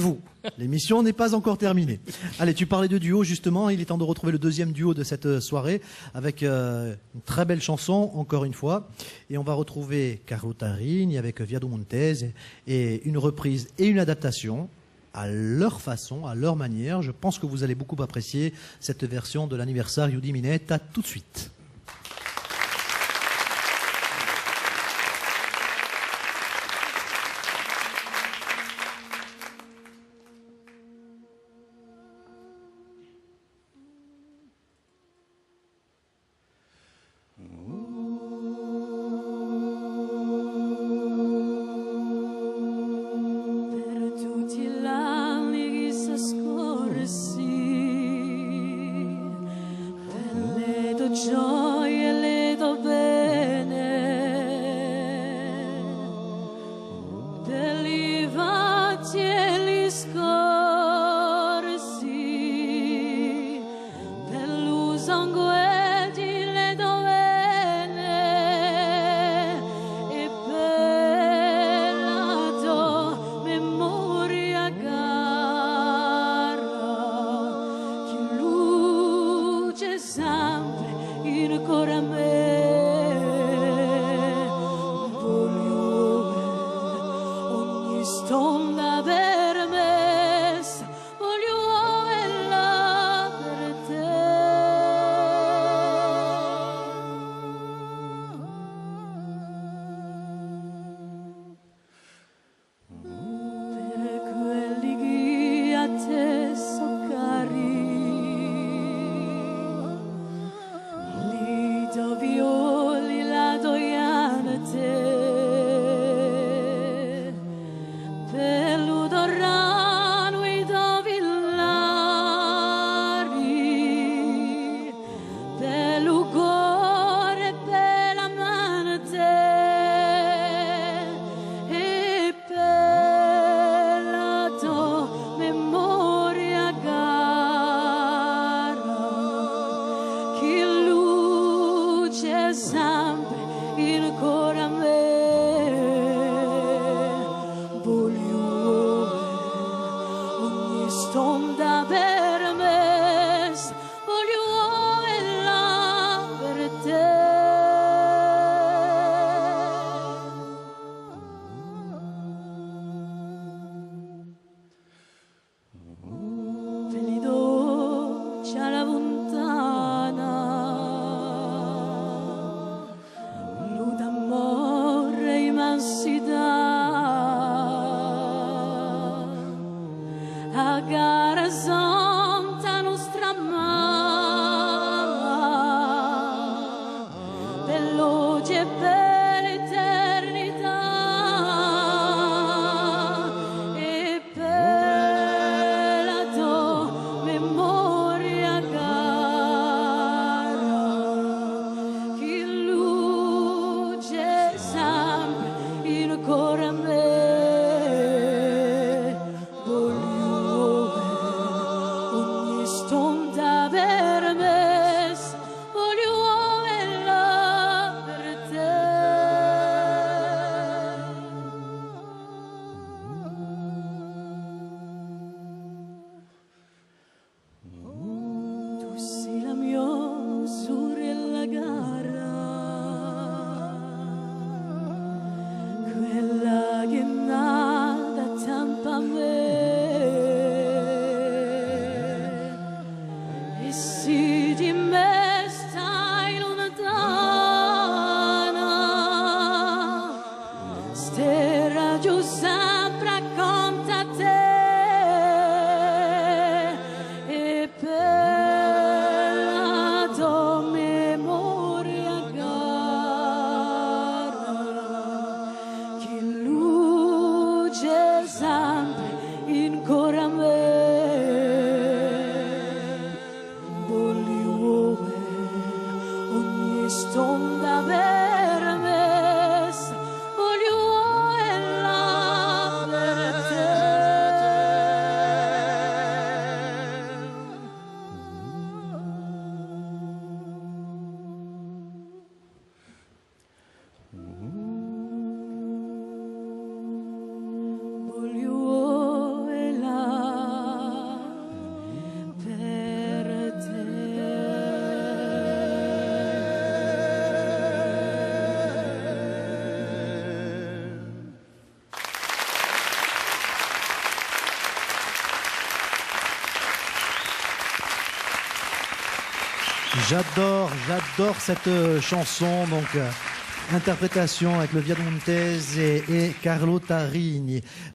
Vous, l'émission n'est pas encore terminée. Allez, tu parlais de duo justement, il est temps de retrouver le deuxième duo de cette soirée avec une très belle chanson, encore une fois. Et on va retrouver Caro Tarini avec Viado Montez et une reprise et une adaptation à leur façon, à leur manière. Je pense que vous allez beaucoup apprécier cette version de l'anniversaire di Minetta. Tout de suite. Gioia e le do bene degli fatti e gli scorsi dell'usangue di le do bene e bella tua memoria cara che luce sempre in cuore a me voglio ogni stonda per me voglio averla per te per quelli che a te so cari violi la doiana te bello dorano i do villari bello cuore bella mano te e bella tua memoria cara che luce sempre in cuore a me voglio ogni stonda per me voglio averla per te te li do c'è la lontana l'amore immensità a gara santa nostra mamma veloce e per l'eternità e per la tua memoria cara che luce sempre in cuore a me voglio ogni stonda J'adore cette chanson, donc interprétation avec le Via Montes et Carlo Tarini.